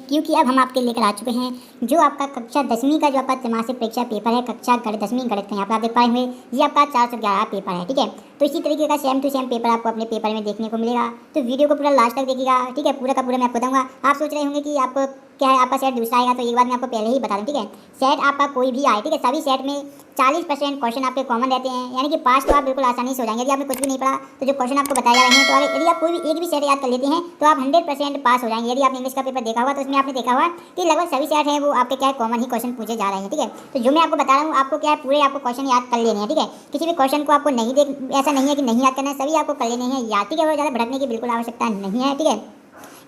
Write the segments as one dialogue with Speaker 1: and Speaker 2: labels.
Speaker 1: क्योंकि अब हम आपके लेकर आ चुके हैं जो आपका कक्षा 10वीं का जो आपका त्रैमासिक परीक्षा पेपर है कक्षा गणित 10वीं गणित का। यहाँ पर आप देख पाए हुए ये आपका 411 पेपर है, ठीक है। तो इसी तरीके का सेम टू सेम पेपर आपको अपने पेपर में देखने को मिलेगा। तो वीडियो को पूरा लास्ट तक देखिएगा, ठीक है। पूरा का पूरा मैं आपको बताऊंगा। आप सोच रहे होंगे कि आपको क्या है, आपका सेट दूसरा आएगा, तो एक बात मैं आपको पहले ही बता दूं, ठीक है। सेट आपका कोई भी आए, ठीक है, सभी सेट में 40% क्वेश्चन आपके कॉमन रहते हैं, यानी कि पास तो आप बिल्कुल आसानी से हो जाएंगे। यदि आपने कुछ भी नहीं पढ़ा तो जो क्वेश्चन आपको बताए जा रहे हैं, तो अगर यदि आप कोई भी एक भी सेट याद कर लेते हैं तो आप 100% पास हो जाएंगे। यदि आपने इंग्लिश का पेपर देखा हुआ तो उसमें आपने देखा हुआ कि लगभग सभी सेट हैं वो आपके क्या है कॉमन ही क्वेश्चन पूछे जा रहे हैं, ठीक है। तो जो मैं आपको बता रहा हूँ आपको क्या है पूरे आपको क्वेश्चन याद कर लेने हैं, ठीक है। किसी भी क्वेश्चन को आपको नहीं देख ऐसा नहीं है कि नहीं याद करना है, सभी आपको कर लेने हैं याद, ठीक है। और ज़्यादा भटकने की बिल्कुल आवश्यकता नहीं है, ठीक है।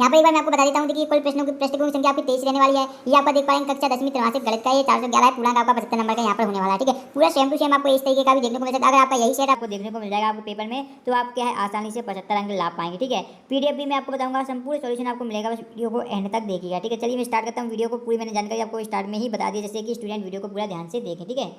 Speaker 1: यहाँ पर एक बार मैं आपको बता देता हूँ, देखिए कुल पृष्ठों की संख्या आपकी 23 रहने वाली है। ये आपका देख पाएंगे कक्षा 10वीं त्रैमासिक गणित का ये 411 है, पूरा आपका 75 नंबर का यहाँ पर होने वाला है, ठीक है। पूरा सेम टू सेम आपको इस तरीके का भी देखने को मिल सकता है। अगर आपका यही सेट आपको देखने को मिल जाएगा आपको पेपर में, तो आप क्या है आसानी से 75 अंक ला पाएंगे, ठीक है। पीडीएफ भी मैं आपको बताऊंगा, संपूर्ण सॉल्यूशन आपको मिलेगा, बस वीडियो को एंड तक देखिएगा, ठीक है। चलिए मैं स्टार्ट करता हूँ वीडियो को। पूरी मैंने जानकारी आपको स्टार्ट में ही बता दी, जैसे कि स्टूडेंट वीडियो को पूरा ध्यान से देखें, ठीक है।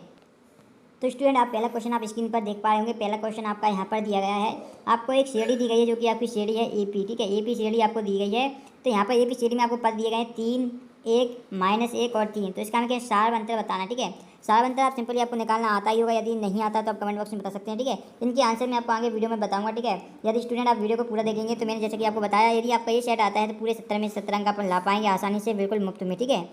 Speaker 1: तो स्टूडेंट आप पहला क्वेश्चन आप स्क्रीन पर देख पा रहे होंगे। पहला क्वेश्चन आपका यहाँ पर दिया गया है, आपको एक श्रेणी दी गई है जो कि आपकी श्रेणी है एपी, ठीक है। एपी श्रेणी आपको दी गई है। तो यहाँ पर एपी श्रेणी में आपको पद दिए गए हैं 3, 1, -1 और 3। तो इसका हमें क्या है सार अंतर बताना, ठीक है। सार अंतर आप सिंपली आपको निकालना आता ही होगा, यदि नहीं आता तो आप कमेंट बॉक्स में बता सकते हैं, ठीक है। इनकी आंसर मैं आपको आगे वीडियो में बताऊंगा, ठीक है। यदि स्टूडेंट आप वीडियो को पूरा देखेंगे तो मैंने जैसे कि आपको बताया, यदि आपका ये सेट आता है तो पूरे 70 में 70 अंक आप ला पाएंगे आसानी से, बिल्कुल मुफ्त में, ठीक है।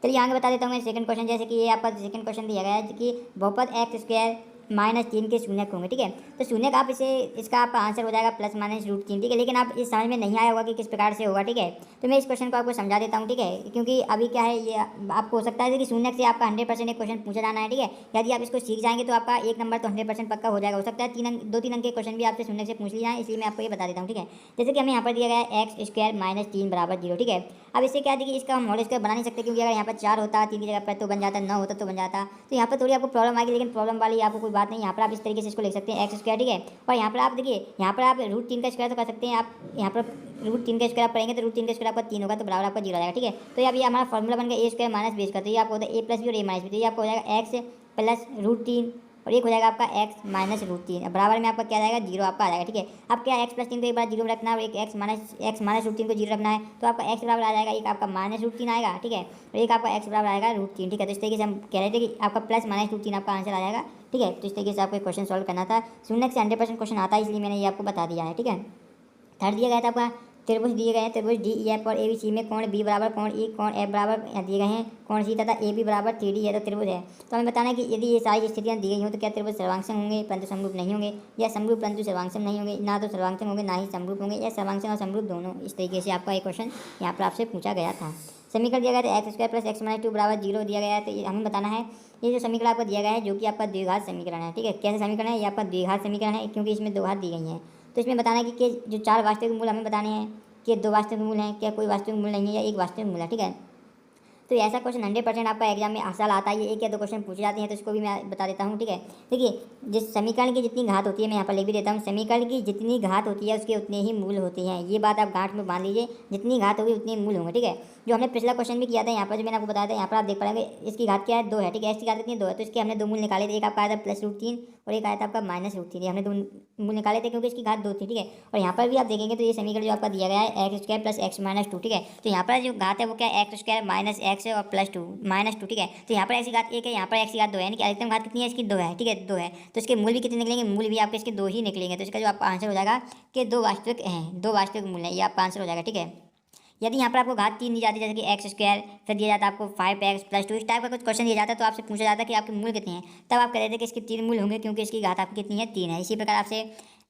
Speaker 1: चलिए आगे बता देता हूँ मैं सेकंड क्वेश्चन। जैसे कि ये आपका सेकंड क्वेश्चन दिया गया है कि बहुपद x² -3 के शून्यक होंगे, ठीक है। तो शून्यक आप इसे इसका आपका आंसर हो जाएगा +-√3, ठीक है। लेकिन आप इस समझ में नहीं आया होगा कि किस प्रकार से होगा, ठीक है। तो मैं इस क्वेश्चन को आपको समझा देता हूँ, ठीक है। क्योंकि अभी क्या है ये आपको हो सकता है कि शून्यक से आपका 100% एक क्वेश्चन पूछा जाना है, ठीक है। यदि आप इसको सीख जाएंगे तो आपका एक नंबर तो 100% पक्का हो जाएगा। हो सकता है 2-3 अंक के क्वेश्चन भी आपसे शून्यक से पूछ लिया है, इसलिए मैं आपको ये बता देता हूँ, ठीक है। जैसे कि हमें यहाँ पर दिया गया है x² -3 = 0, ठीक है। अब इससे क्या देखिए इसका हम होल स्क्वायर बना नहीं सकते, क्योंकि अगर यहाँ पर 4 होता 3 की जगह पर तो बन जाता, 9 होता तो बन जाता। तो यहाँ पर थोड़ी आपको प्रॉब्लम आएगी, लेकिन प्रॉब्लम वाली आपको कोई बात नहीं। यहाँ पर आप इस तरीके से इसको लिख सकते हैं x², ठीक है। और यहाँ पर आप देखिए यहाँ पर आप √3 का स्क्वायर तो कर सकते हैं। आप यहाँ पर √3 का स्क्वायर आप पढ़ेंगे तो √3 का स्क्वायर आपका 3 होगा, तो बराबर आपका 0 आ जाएगा, ठीक है। तो अब ये हमारा फॉर्मूला बन गया a² - b² का। तो ये आपको होता है a + b और a - b। तो ये आपको हो जाएगा x + √3 और एक हो जाएगा आपका x - √3। बराबर में आपका क्या आ जाएगा 0 आपका आ जाएगा, ठीक है। अब क्या x + 3 को एक बार 0 में रखना है और एक x - √3 को 0 रखना है, तो आपका x बराबर आ जाएगा, एक आपका -√3 आएगा, ठीक है। और एक आपका x बराबर आएगा √3, ठीक है। तो इस तरीके से हम कह रहे थे कि आपका +-√3 आपका आंसर आ जाएगा, ठीक है। तो इस तरीके से आपको क्वेश्चन सॉल्व करना था। शून्यक से 100% क्वेश्चन आता है, इसलिए मैंने ये आपको बता दिया है, ठीक है। थर्ड दिया गया था आपका त्रिभुज दिए गए हैं, त्रिभुज DEF और ABC में कोण B बराबर कोण E कोण F बराबर दिए गए हैं, कोण C तथा AB बराबर 3D है, तो त्रिभुज है। तो हमें बताना है कि यदि ये सारी स्थितियां दी गई हों तो क्या त्रिभुज सर्वांगसम होंगे परंतु समरूप नहीं होंगे, या समरूप परंतु सर्वांगसम नहीं होंगे, ना तो सर्वांगसम होंगे ना ही समरूप होंगे, या सर्वांगसम और समरूप दोनों। इस तरीके से आपका एक क्वेश्चन यहाँ पर आपसे पूछा गया था। समीकरण दिया गया था x² + x - 2 = 0 दिया गया है। तो ये हमें बताना है ये जो समीकरण आपको दिया गया है जो कि आपका द्विघात समीकरण है, ठीक है। कैसे समीकरण है, ये आपका द्विघात समीकरण है क्योंकि इसमें दो घात दी गई हैं। तो इसमें बताना है कि जो 4 वास्तविक मूल हमें बताने हैं कि 2 वास्तविक मूल हैं, क्या कोई वास्तविक मूल नहीं है, या एक वास्तविक मूल है, ठीक है। तो ऐसा क्वेश्चन 100% आपका एग्जाम में साल आता है। एक या दो क्वेश्चन पूछे जाते हैं, तो इसको भी मैं बता देता हूँ, ठीक है। देखिए जिस समीकरण की जितनी घात होती है, मैं यहाँ पर लिख भी देता हूँ, समीकरण की जितनी घात होती है उसके उतने ही मूल होते हैं। ये बात आप गांठ में बांध लीजिए, जितनी घात होगी उतने मूल होंगे, ठीक है। जो हमने पिछला क्वेश्चन भी किया था यहाँ पर, जो मैंने आपको बताया था, यहाँ पर आप देख पाएंगे इसकी घात क्या है 2 है, ठीक है। इसकी घात कितनी 2 है, तो इसके हमने 2 मूल निकाले थे। एक आपका आया था +√3 और एक आया था आपका -√3। हमने 2 मूल निकाले थे क्योंकि इसकी घात 2 थी, ठीक है। और यहाँ पर भी आप देखेंगे तो ये समीकरण जो आपका दिया गया है x² + x - 2, ठीक है। तो यहाँ पर जो घात है वो क्या है x² - x और +2 ठीक है। तो यहाँ पर x की घात 1 है, यहाँ पर x की घात 2 है, यानी कि अधिकतम घात कितनी है इसकी 2 है, ठीक है 2 है। तो इसके मूल भी कितने निकलेंगे, मूल भी आपके इसके 2 ही निकलेंगे। तो इसका जो आपका आंसर हो जाएगा कि 2 वास्तविक हैं, 2 वास्तविक मूल हैं, ये आपका आंसर हो जाएगा, ठीक है। यदि यहाँ पर आपको घात 3 दी जाती है, जैसे कि x², फिर दिया जाता है आपको 5x + 2, इस टाइप का कुछ क्वेश्चन दिया जाता है, तो आपसे पूछा जाता है कि आपके मूल कितने हैं, तब आप कह रहे थे कि इसके 3 मूल होंगे क्योंकि इसकी घात आपकी कितनी है 3 है। इसी प्रकार आपसे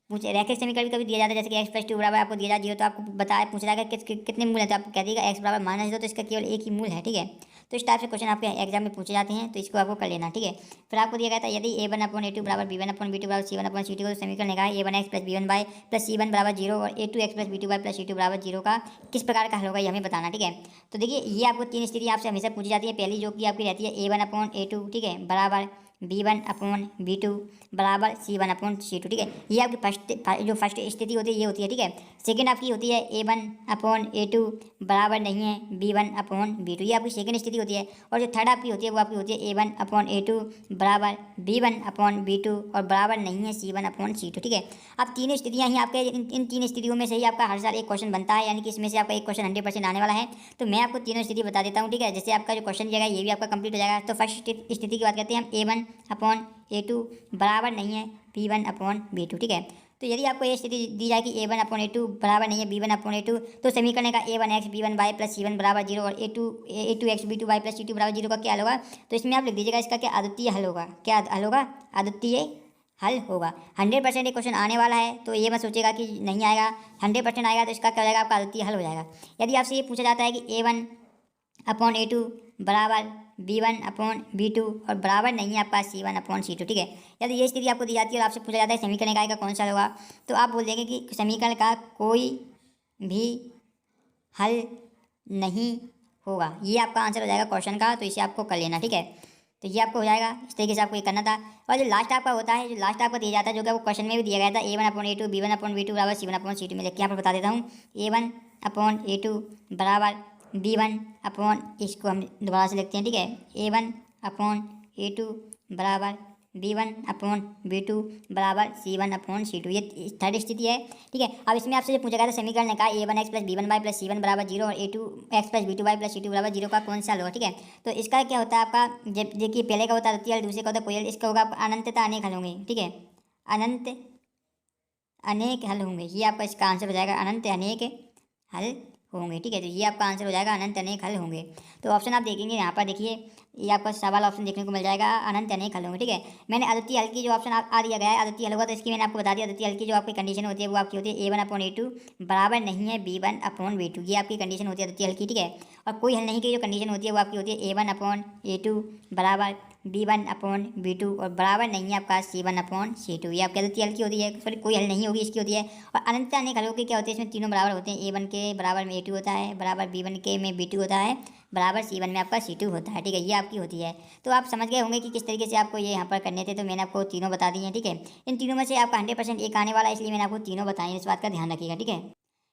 Speaker 1: पूछे रैखिक समीकरण कभी दिया जाता है, जैसे कि x + 2 बराबर आपको दिया जाता है 0, तो आपको बताया पूछा जाएगा कितने मूल हैं, तो आप कह दीजिएगा x बराबर -2, तो इसका केवल एक ही मूल है, ठीक है। तो इस टाइप से क्वेश्चन आपके एग्जाम में पूछे जाते हैं, तो इसको आपको कर लेना, ठीक है। फिर आपको दिया गया था यदि a1/a2 = b1/b2 = c1/c2, तो समीकरण लिखा है a1x + b1y + c1 = 0 और a2x + b2y + c2 = 0 का किस प्रकार का हल होगा, ये हमें बताना, ठीक है। तो देखिए ये आपको 3 स्थिति आपसे हमेशा पूछी जाती है। पहली जो कि आपकी रहती है a1/a2, ठीक है, बराबर B1/B2 बराबर C1/C2, ठीक है। ये आपकी जो फर्स्ट स्थिति होती है ये होती है, ठीक है। सेकंड आपकी होती है A1/A2 बराबर नहीं है B1/B2, ये आपकी सेकंड स्थिति होती है। और जो थर्ड आपकी होती है वो आपकी होती है A1/A2 बराबर B1/B2 और बराबर नहीं है C1/C2, ठीक है। अब तीनों स्थितियाँ ही आपके इन तीन स्थितियों में से ही आपका हर साल एक क्वेश्चन बनता है, यानी कि इसमें से आपका एक क्वेश्चन 100% आने वाला है। तो मैं आपको तीनों स्थिति बता देता हूँ, ठीक है। जैसे आपका जो क्वेश्चन दिया गया ये भी आपका कंप्लीट हो जाएगा। तो फर्स्ट स्थिति की बात करते हैं हम, A1/A2 बराबर नहीं है B1/B2, ठीक है। तो यदि आपको ये स्थिति दी जाए कि A1/A2 बराबर नहीं है B1/A2, तो समीकरण का A1x B1y प्लस C1 बराबर 0 और A2x B2y प्लस C2 बराबर 0 का क्या हल होगा। तो इसमें आप लिख दीजिएगा इसका क्या अद्वितीय हल होगा। क्या हल होगा? अद्वितीय हल होगा। 100% एक क्वेश्चन आने वाला है, तो ये मत सोचेगा कि नहीं आएगा। 100% आएगा तो इसका क्या हो जाएगा, आपका अद्वितीय हल हो जाएगा। यदि आपसे ये पूछा जाता है कि A1/A2 बराबर B1/B2 और बराबर नहीं है आपका C1/C2, ठीक है। यदि ये स्थिति आपको दी जाती है और आपसे पूछा जाता है समीकरण का कौन सा होगा, तो आप बोल देंगे कि समीकरण का कोई भी हल नहीं होगा। ये आपका आंसर हो जाएगा क्वेश्चन का, तो इसे आपको कर लेना, ठीक है। तो ये आपको हो जाएगा, इस तरीके से आपको ये करना था। और जो लास्ट आपका होता है, जो लास्ट आपका दिया जाता है, जो कि वो क्वेश्चन में भी दिया गया था A1/A2 B1/B2 बराबर C1/C2 में, देखिए यहाँ पर बता देता हूँ A1/A2 बराबर B1 इसको हम दोबारा से लिखते हैं, ठीक है। A1/A2 बराबर B1/B2 बराबर C1/C2, ये थर्ड स्थिति है, ठीक है। अब इसमें आपसे जो पूछा गया था समीकरण ने कहा A1x plus B1y plus C1 बराबर 0 और A2x plus B2y plus C2 बराबर 0 का कौन सा हल होगा, ठीक है। तो इसका क्या होता है आपका, जब देखिए पहले का होता है अद्वितीय हल, दूसरे का होता है कोई हल, इसका होगा अनंतता अनेक हल होंगे, ठीक है। अनंत अनेक हल होंगे, ये आपका इसका आंसर हो जाएगा अनंत अनेक हल होंगे, ठीक है। तो ये आपका आंसर हो जाएगा अनंत अनेक हल होंगे। तो ऑप्शन आप देखेंगे यहाँ पर, देखिए ये आपका सवाल ऑप्शन देखने को मिल जाएगा अनंत अनेक हल होंगे, ठीक है। मैंने अद्वितीय हल की जो ऑप्शन आ दिया गया है अद्वितीय हल होगा, तो इसकी मैंने आपको बता दिया अद्वितीय हल की जो आपकी कंडीशन होती है वो आपकी होती है A1/A2 बराबर नहीं है B1/B2, ये आपकी कंडीशन होती है अद्वितीय हल की, ठीक है। और कोई हल नहीं की जो कंडीशन होती है वो आपकी होती है A1/A2 बराबर B1/B2 और बराबर नहीं है आपका C1/C2, ये आपकी अद्वितीय हल की होती है। सॉरी, कोई हल नहीं होगी इसकी होती है। और अनंत अनेक हलों की क्या होती है, इसमें तीनों बराबर होते हैं। A1 के बराबर में A2 होता है, बराबर B1 के में B2 होता है, बराबर C1 में आपका C2 होता है, ठीक है। ये आपकी होती है। तो आप समझ गए होंगे कि किस तरीके से आपको ये यहाँ पर करने थे। तो मैंने आपको तीनों बता दिए हैं, ठीक है। इन तीनों में से आपका 100% एक आने वाला है, इसलिए मैंने आपको तीनों बताए, इस बात का ध्यान रखिएगा, ठीक है।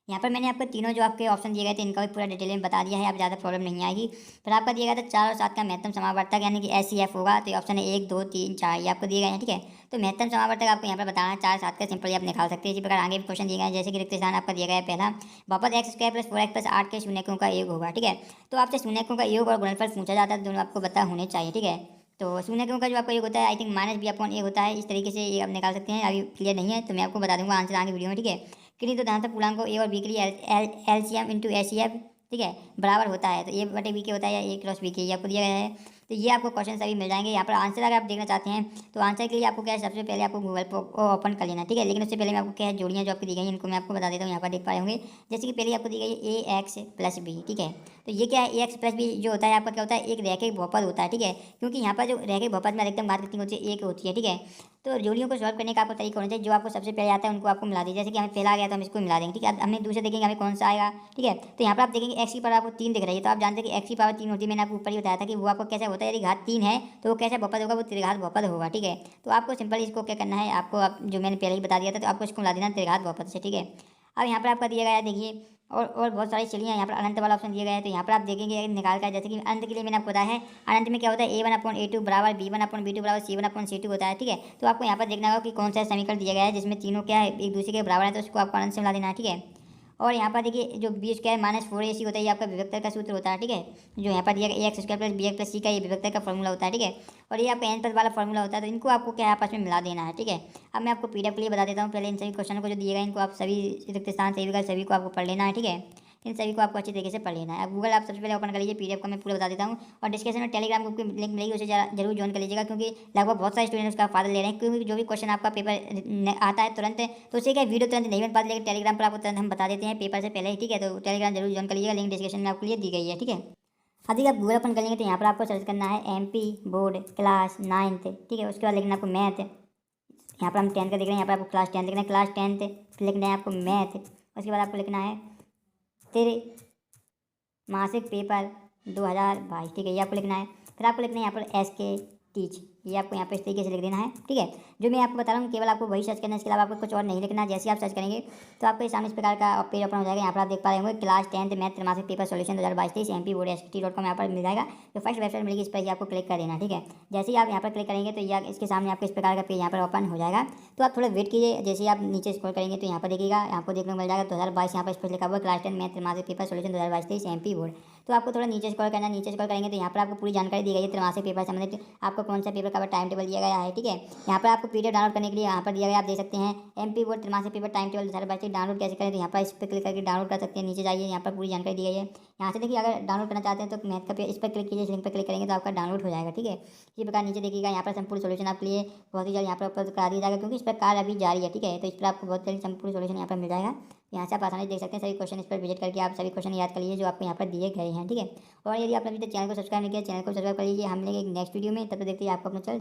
Speaker 1: यहाँ पर मैंने आपको तीनों जो आपके ऑप्शन दिए गए थे इनका भी पूरा डिटेल में बता दिया है, आप ज़्यादा प्रॉब्लम नहीं आएगी। फिर आपका दिया गया था 4 और 7 का महत्तम समावर्तक, यानी कि SCF होगा। तो ऑप्शन है 1 2 3 4, ये आपको दिए गए हैं, ठीक है। तो महत्तम समावर्तक आपको यहाँ पर बताना है 4 7 का, सिंपली आप निकाल सकते हैं। इसी प्रकार आगे भी क्वेश्चन दिए गए हैं, जैसे कि रिक्त स्थान आपका दिया गया है पहला, बहुपद x² प्लस 4x प्लस 8 के शून्यकों का योग होगा, ठीक है। तो आपसे शून्यकों का योग और गुणनफल पूछा जाता है, दोनों आपको पता होने चाहिए, ठीक है। तो शून्यकों का जो आपका योग होता है आई थिंक -b/a होता है, इस तरीके से ये आप निकाल सकते हैं। अभी क्लियर नहीं है तो मैं आपको बता दूंगा आंसर आगे वीडियो में, ठीक है। किन्हीं तो धनात्मक पूर्णांकों A और B के लिए LCM इंटू SCF, ठीक है, बराबर होता है। तो A/B के होता है या A×B के, ये आपको दिया गया है। तो ये आपको क्वेश्चन सभी मिल जाएंगे। यहाँ पर आंसर अगर आप देखना चाहते हैं तो आंसर के लिए आपको क्या है, सबसे पहले आपको गूगल को ओपन कर लेना, ठीक है। लेकिन उससे पहले मैं आपको क्या है जोड़ियाँ जो आपकी दी गई हैं इनको मैं आपको बता देता हूँ। यहाँ पर देख पाए होंगे, जैसे कि पहले आपको दी गई है AX प्लस B, ठीक है। तो ये क्या है, AX प्लस B जो होता है आपका क्या होता है, एक रैखिक बहुपद होता है, ठीक है। क्योंकि यहाँ पर जो रैखिक बहुपद में अधिकतम घात कितनी होती है, 1 होती है, ठीक है। तो जोड़ियों को सॉल्व करने का आपको तरीका होना चाहिए, जो आपको सबसे पहले आता है उनको आपको मिला दीजिए। जैसे कि हमें पहला आ गया तो हम इसको मिला देंगे, ठीक है। हमने दूसरे देखेंगे हमें कौन सा आएगा, ठीक है। तो यहाँ पर आप देखेंगे x की पावर आपको 3 दिख रही है, तो आप जानते हैं कि x की पावर 3 होती है। मैंने आपको ऊपर ही बताया था कि वो आपको कैसे होता है, यदि घात 3 है तो वो कैसे बहुपद होगा, वो त्रिघात बहुपद होगा, ठीक है। तो आपको सिंपल इसको क्या करना है, आपको जो मैंने पहले ही बता दिया था, तो आपको इसको मिला देना त्रिघात बहुपद से, ठीक है। अब यहाँ पर आपका दिया गया है, देखिए और बहुत सारी चलिए यहाँ पर अनंत वाला ऑप्शन दिया गया है। तो यहाँ पर आप देखेंगे निकाल कर, जैसे कि अनंत के लिए मैंने आपको बताया है, अनंत में क्या होता है A1/A2 बराबर B1/B2 बराबर C1/C2 होता है, ठीक है। तो आपको यहाँ पर देखना होगा कि कौन सा समीकरण दिया गया है जिसमें तीनों क्या है एक दूसरे के बराबर है, तो उसको आपको अनंत से मिला देना है, ठीक है। और यहाँ पर देखिए जो B² -4AC होता है, ये आपका विभक्तर का सूत्र होता है, ठीक है। जो यहाँ पर दिया गया AX² plus BX plus C का ये विभक्तर का फॉर्मूला होता है, ठीक है। और ये आपका n पद वाला फॉर्मूला होता है, तो इनको आपको क्या आपस में मिला देना है, ठीक है। अब मैं आपको PDF के लिए बता देता हूँ। पहले इन सभी क्वेश्चन को जो दिए गए इनको आप सभी रिक्त स्थान सभी को आपको पढ़ लेना है, ठीक है। इन सभी को आपको अच्छी तरीके से पढ़ लेना है। अब गूगल आप सबसे पहले ओपन कर लीजिए, PDF को मैं पूरा बता देता हूँ। और डिस्क्रिप्शन में टेलीग्राम ग्रुप की लिंक मिलेगी, उसे जरूर ज्वाइन कर लीजिएगा, क्योंकि लगभग बहुत सारे स्टूडेंट उसका फायदा ले रहे हैं। क्योंकि जो भी क्वेश्चन आपका पेपर आता है तुरंत, तो उसे क्या वीडियो तुरंत नहीं बन पाती, लेकिन टेलीग्राम पर आपको तुरंत हम बता देते हैं पेपर से पहले ही, ठीक है। तो टेलीग्राम जरूर ज्वाइन कर लीजिएगा, लिंक डिस्क्रिप्शन में आपके लिए दी गई है, ठीक है। अभी आप गूगल ओपन कर लेंगे तो यहाँ पर आपको सर्च करना है MP बोर्ड क्लास 9th, ठीक है। उसके बाद लिखना आपको मैथ, यहाँ पर हम 10th का देख रहे हैं, यहाँ पर आपको क्लास 10 लिखना है, क्लास 10th फिर लिखना है आपको मैथ। उसके बाद आपको लिखना है मासिक पेपर 2022, ठीक है, ये आपको लिखना है। फिर आपको लिखना है यहाँ पर SK टीच, ये आपको यहाँ पे इस तरीके से लिख देना है, ठीक है। जो मैं आपको बता रहा हूँ केवल आपको वही सर्च करना है, इसके अलावा आपको कुछ और नहीं लिखना। जैसे आप सर्च करेंगे तो आपको इस सामने इस प्रकार का पेज ओपन हो जाएगा। यहाँ पर आप देख पा रहे होंगे क्लास 10th मैथ त्रैमासिक paper solution 2022 MP board ST.com यहाँ पर मिल जाएगा। तो फर्स्ट वेबसाइट मिलेगी, इस पर ही आपको क्लिक कर देना, ठीक है। जैसे ही आप यहाँ पर क्लिक करेंगे तो यह इसके सामने आपको इस प्रकार का पेज यहाँ पर ओपन हो जाएगा। तो आप थोड़ा वेट कीजिए। जैसे ही आप नीचे स्क्रॉल करेंगे तो यहाँ पर देखिएगा आपको देखने को मिल जाएगा 2022 यहाँ पर इस पर लिखा हुआ है क्लास 10 मैथ त्रैमासिक पेपर सॉल्यूशन 2022 MP बोर्ड। तो आपको थोड़ा नीचे स्क्रॉल करना है। नीचे स्क्रॉल करेंगे तो यहाँ पर आपको पूरी जानकारी दी गई है त्रैमासिक पेपर से संबंधित, आपको कौन सा पेपर का टाइम टेबल दिया गया है, ठीक है। यहाँ पर आपको PDF डाउनलोड करने के लिए यहाँ पर दिया गया, आप देख सकते हैं MP बोर्ड त्रैमासिक पेपर टाइम टेबल 2022 डाउनलोड कैसे करें। तो यहाँ पर इस पर क्लिक करके डाउनलोड कर सकते हैं। नीचे जाइए, यहाँ पर पूरी जानकारी दी गई है। यहाँ से देखिए अगर डाउनलोड करना चाहते हैं तो मैथ का पेज इस पर क्लिक कीजिए, इस लिंक पर क्लिक करेंगे तो आपका डाउनलोड हो जाएगा, ठीक है। इसी प्रकार नीचे देखिएगा यहाँ पर संपूर्ण सोल्यूशन आपके लिए बहुत ही जल्द यहाँ पर उपलब्ध करा दिया जाएगा, क्योंकि इस पर कार्य अभी जारी है, ठीक है। तो इस पर आपको बहुत जल्द संपूर्ण सोल्यूशन यहाँ पर मिल जाएगा। यहाँ से आप आसानी से देख सकते हैं सभी क्वेश्चन। इस पर विजिट करके आप सभी क्वेश्चन याद कर लीजिए जो आपको यहाँ पर दिए गए हैं, ठीक है। और यदि आपने अभी तक चैनल को सब्सक्राइब नहीं किया, चैनल को सब्सक्राइब कर लीजिए। हम मिलेंगे एक नेक्स्ट वीडियो में, तब तक देखते हैं आपको अपना चल